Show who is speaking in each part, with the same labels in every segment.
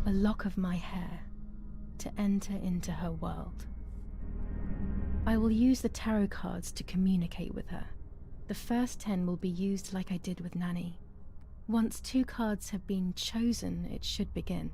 Speaker 1: a lock of my hair, to enter into her world. I will use the tarot cards to communicate with her. The first 10 will be used like I did with Nanny. Once 2 cards have been chosen, it should begin.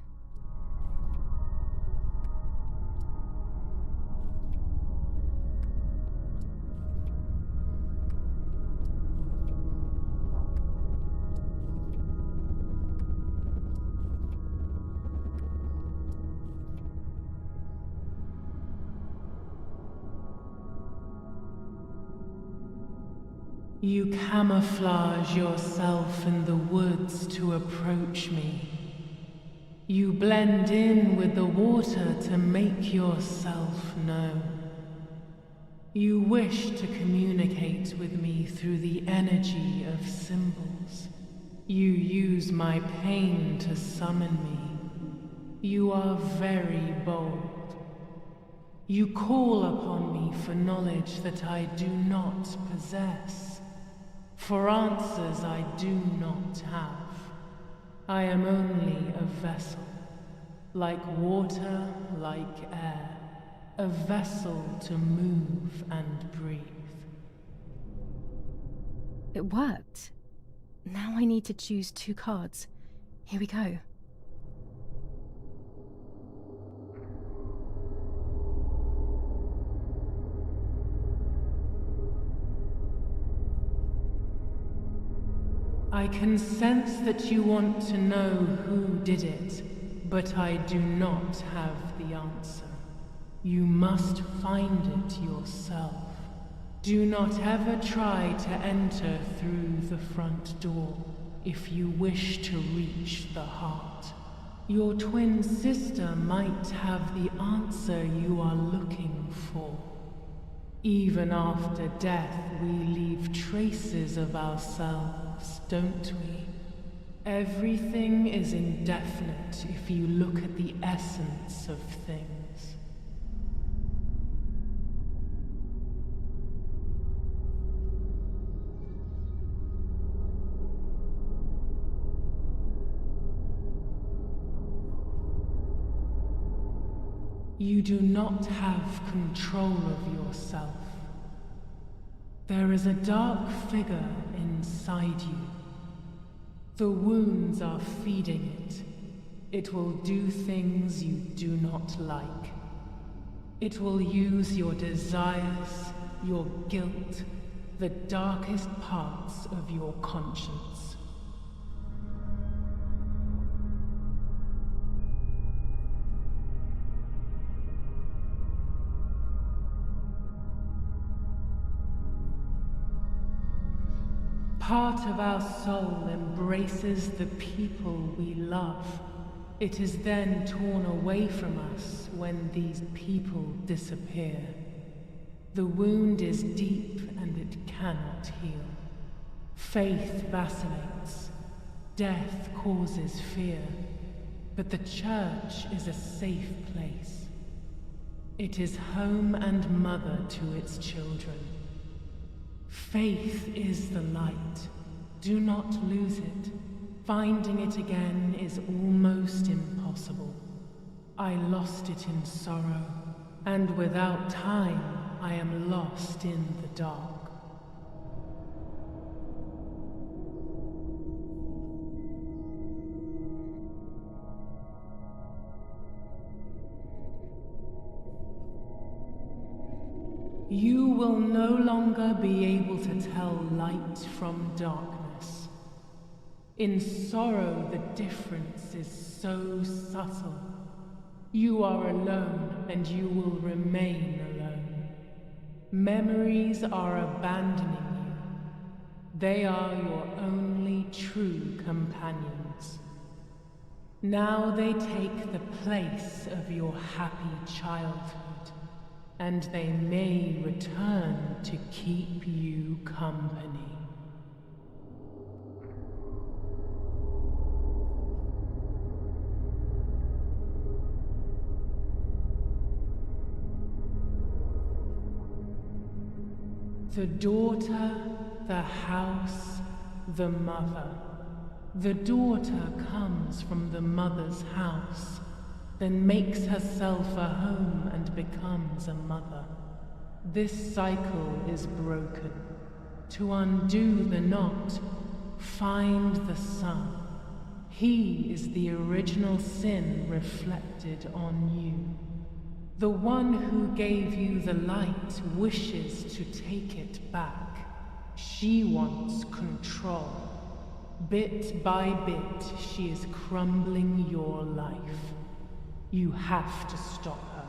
Speaker 2: You camouflage yourself in the woods to approach me. You blend in with the water to make yourself known. You wish to communicate with me through the energy of symbols. You use my pain to summon me. You are very bold. You call upon me for knowledge that I do not possess. For answers I do not have. I am only a vessel, like water, like air, a vessel to move and breathe.
Speaker 1: It worked. Now I need to choose 2 cards. Here we go.
Speaker 2: I can sense that you want to know who did it, but I do not have the answer. You must find it yourself. Do not ever try to enter through the front door if you wish to reach the heart. Your twin sister might have the answer you are looking for. Even after death, we leave traces of ourselves, don't we? Everything is indefinite if you look at the essence of things. You do not have control of yourself. There is a dark figure inside you. The wounds are feeding it. It will do things you do not like. It will use your desires, your guilt, the darkest parts of your conscience. Part of our soul embraces the people we love. It is then torn away from us when these people disappear. The wound is deep and it cannot heal. Faith vacillates. Death causes fear. But the church is a safe place. It is home and mother to its children. Faith is the light. Do not lose it. Finding it again is almost impossible. I lost it in sorrow, and without time, I am lost in the dark. You will no longer be able to tell light from darkness. In sorrow, the difference is so subtle. You are alone, and you will remain alone. Memories are abandoning you. They are your only true companions. Now they take the place of your happy childhood. And they may return to keep you company. The daughter, the house, the mother. The daughter comes from the mother's house, then makes herself a home and becomes a mother. This cycle is broken. To undo the knot, find the sun. He is the original sin reflected on you. The one who gave you the light wishes to take it back. She wants control. Bit by bit, she is crumbling your life. You have to stop her.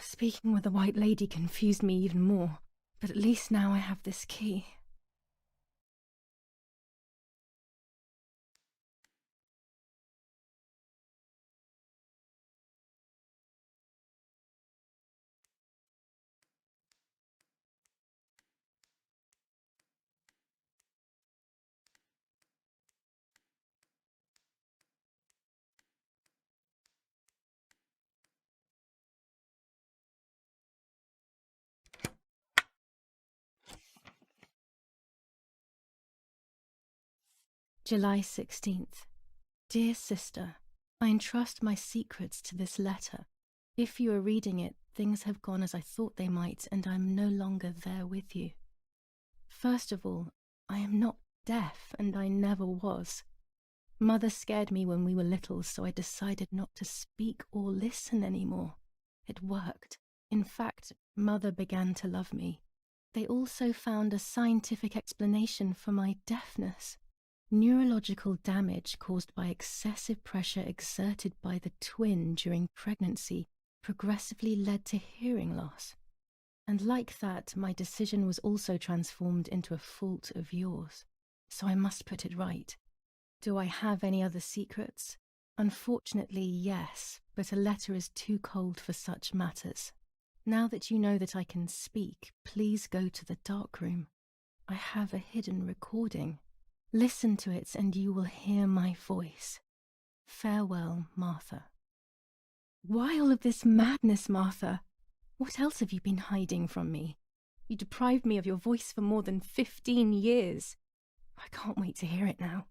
Speaker 1: Speaking with the White Lady confused me even more, but at least now I have this key. July 16th. Dear Sister, I entrust my secrets to this letter. If you are reading it, things have gone as I thought they might, and I am no longer there with you. First of all, I am not deaf, and I never was. Mother scared me when we were little, so I decided not to speak or listen anymore. It worked. In fact, Mother began to love me. They also found a scientific explanation for my deafness. Neurological damage caused by excessive pressure exerted by the twin during pregnancy progressively led to hearing loss. And like that, my decision was also transformed into a fault of yours. So I must put it right. Do I have any other secrets? Unfortunately, yes, but a letter is too cold for such matters. Now that you know that I can speak, please go to the dark room. I have a hidden recording. Listen to it and you will hear my voice. Farewell, Martha. Why all of this madness, Martha? What else have you been hiding from me? You deprived me of your voice for more than 15 years. I can't wait to hear it now.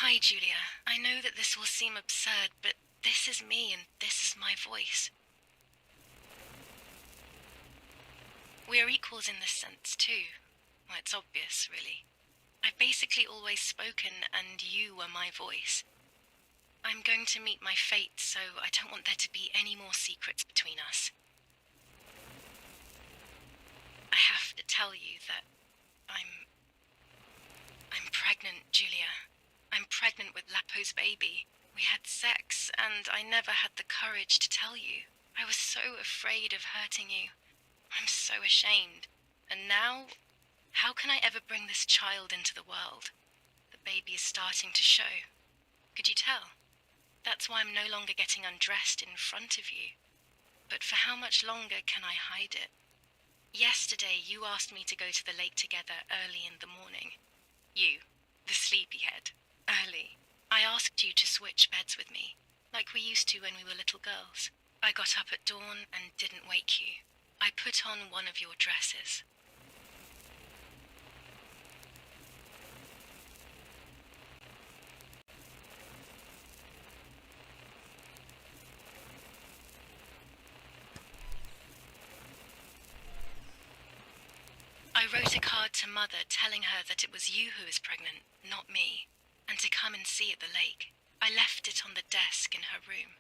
Speaker 1: Hi, Julia. I know that this will seem absurd, but this is me and this is my voice. We are equals in this sense, too. Well, it's obvious, really. I've basically always spoken, and you were my voice. I'm going to meet my fate, so I don't want there to be any more secrets between us. I have to tell you that I'm pregnant, Julia. I'm pregnant with Lapo's baby. We had sex, and I never had the courage to tell you. I was so afraid of hurting you. I'm so ashamed. And now, how can I ever bring this child into the world? The baby is starting to show. Could you tell? That's why I'm no longer getting undressed in front of you. But for how much longer can I hide it? Yesterday, you asked me to go to the lake together early in the morning. You, the sleepyhead, early. I asked you to switch beds with me, like we used to when we were little girls. I got up at dawn and didn't wake you. I put on one of your dresses. I wrote a card to Mother telling her that it was you who was pregnant, not me, and to come and see at the lake. I left it on the desk in her room.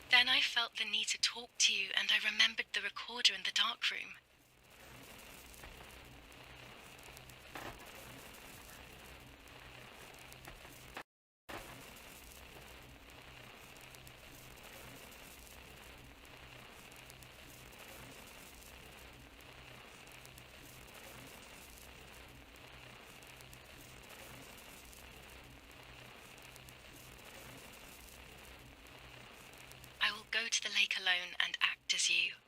Speaker 1: Then I felt the need to talk to you, and I remembered the recorder in the dark room. I will go to the lake alone and act as you.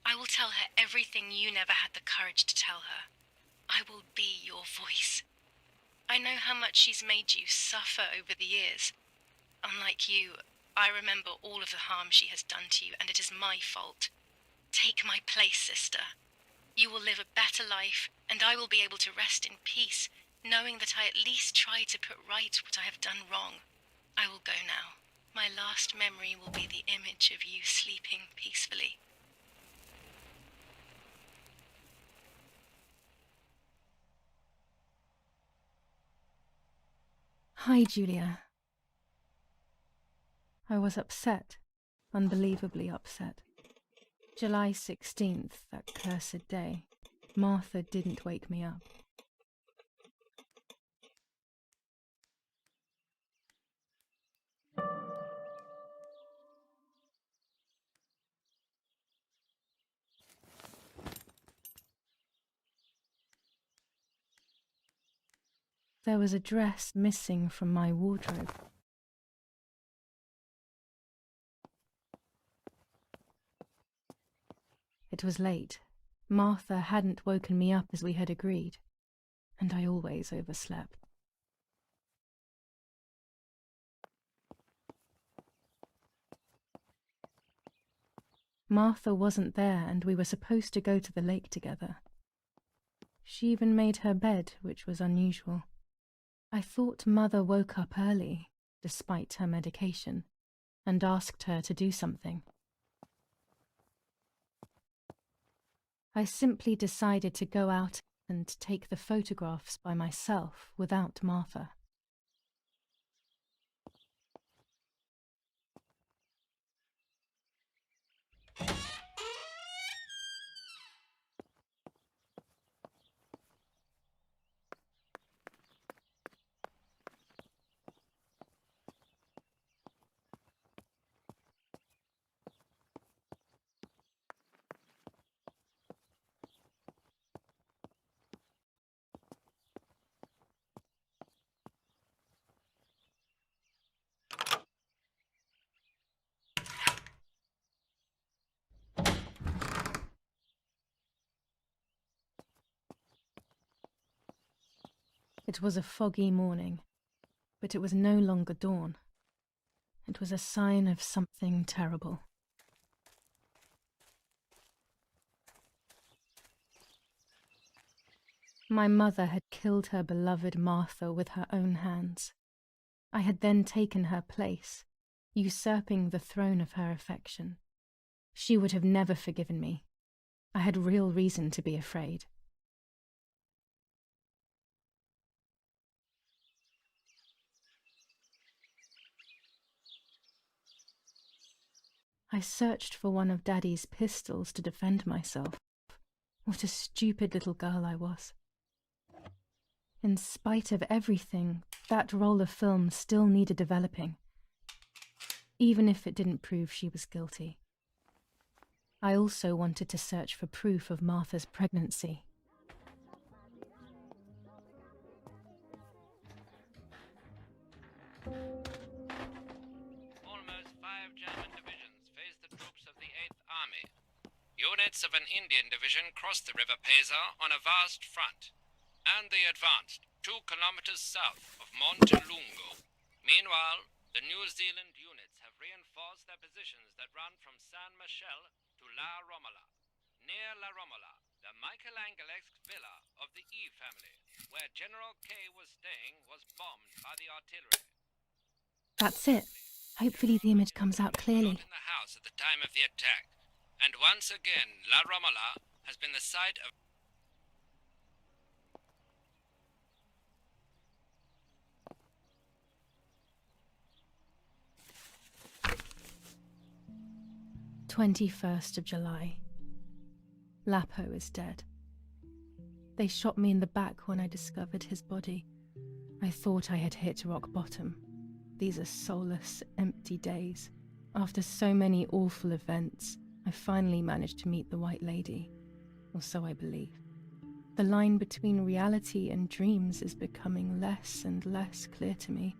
Speaker 1: I will tell her everything you never had the courage to tell her. I will be your voice. I know how much she's made you suffer over the years. Unlike you, I remember all of the harm she has done to you, and it is my fault. Take my place, sister. You will live a better life, and I will be able to rest in peace, knowing that I at least tried to put right what I have done wrong. I will go now. My last memory will be the image of you sleeping peacefully. Hi, Julia. I was upset, unbelievably upset. July 16th, that cursed day. Martha didn't wake me up. There was a dress missing from my wardrobe. It was late. Martha hadn't woken me up as we had agreed, and I always overslept. Martha wasn't there, and we were supposed to go to the lake together. She even made her bed, which was unusual. I thought Mother woke up early, despite her medication, and asked her to do something. I simply decided to go out and take the photographs by myself without Martha. It was a foggy morning, but it was no longer dawn. It was a sign of something terrible. My mother had killed her beloved Martha with her own hands. I had then taken her place, usurping the throne of her affection. She would have never forgiven me. I had real reason to be afraid. I searched for one of Daddy's pistols to defend myself. What a stupid little girl I was. In spite of everything, that roll of film still needed developing, even if it didn't prove she was guilty. I also wanted to search for proof of Martha's pregnancy.
Speaker 3: Almost 5 German divisions faced the troops of the 8th Army. Units of an Indian division crossed the River Pesa on a vast front, and they advanced 2 kilometers south of Montelungo. Meanwhile, the New Zealand units have reinforced their positions that run from San Michel to La Romola. Near La Romola, the Michelangelesque villa of the E family, where General K was staying, was bombed by the artillery.
Speaker 1: That's it. Hopefully the image comes out clearly.
Speaker 3: Not in the house at the time of the attack, and once again, La Romola has been the site of
Speaker 1: 21st of July. Lapo is dead. They shot me in the back when I discovered his body. I thought I had hit rock bottom. These are soulless, empty days. After so many awful events, I finally managed to meet the White Lady, or so I believe. The line between reality and dreams is becoming less and less clear to me.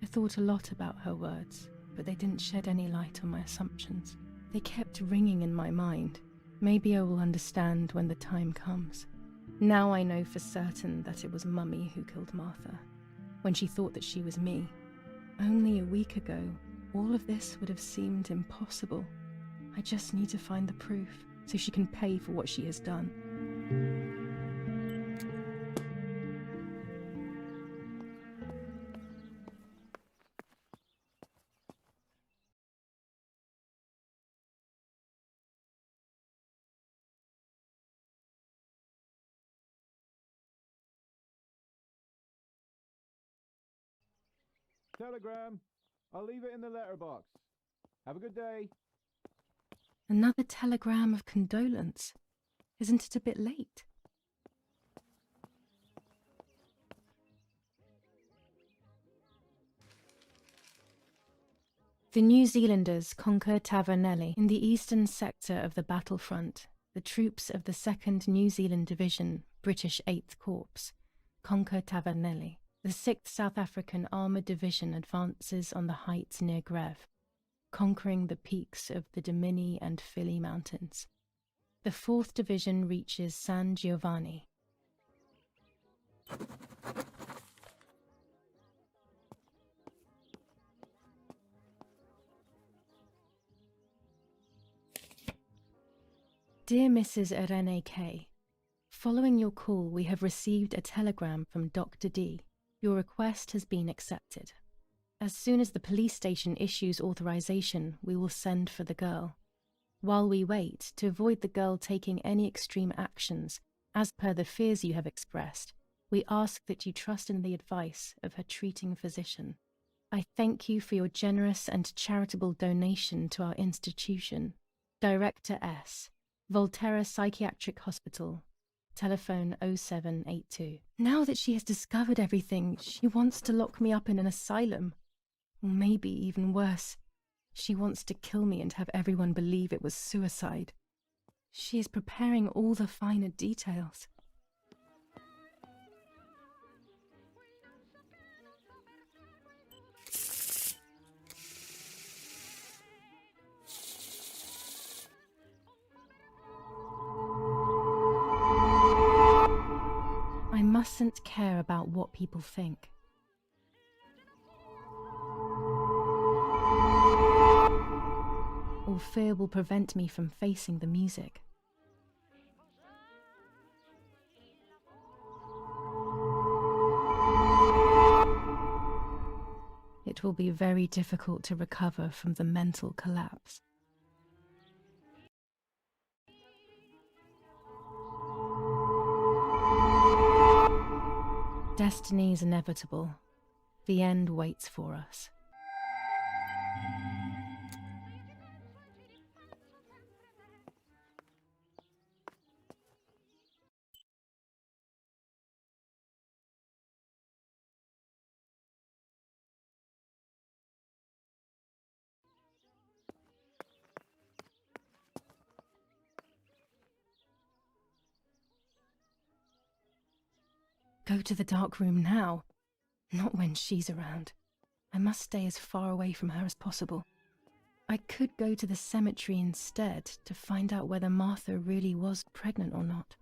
Speaker 1: I thought a lot about her words, but they didn't shed any light on my assumptions. They kept ringing in my mind. Maybe I will understand when the time comes. Now I know for certain that it was Mummy who killed Martha, when she thought that she was me. Only a week ago, all of this would have seemed impossible. I just need to find the proof, so she can pay for what she has done.
Speaker 4: Telegram. I'll leave it in the letterbox. Have a good day.
Speaker 1: Another telegram of condolence. Isn't it a bit late? The New Zealanders conquer Tavernelli. In the eastern sector of the battlefront, the troops of the 2nd New Zealand Division, British 8th Corps, conquer Tavernelli. The 6th South African Armoured Division advances on the heights near Greve, conquering the peaks of the Dimini and Fili Mountains. The 4th Division reaches San Giovanni. Dear Mrs. Irene K., following your call, we have received a telegram from Dr. D. Your request has been accepted. As soon as the police station issues authorization, we will send for the girl. While we wait, to avoid the girl taking any extreme actions, as per the fears you have expressed, we ask that you trust in the advice of her treating physician. I thank you for your generous and charitable donation to our institution. Director S. Volterra Psychiatric Hospital. Telephone 0782. Now that she has discovered everything, she wants to lock me up in an asylum. Or maybe even worse, she wants to kill me and have everyone believe it was suicide. She is preparing all the finer details. I mustn't care about what people think. Or fear will prevent me from facing the music. It will be very difficult to recover from the mental collapse. Destiny is inevitable. The end waits for us. Go to the dark room now. Not when she's around. I must stay as far away from her as possible. I could go to the cemetery instead to find out whether Martha really was pregnant or not.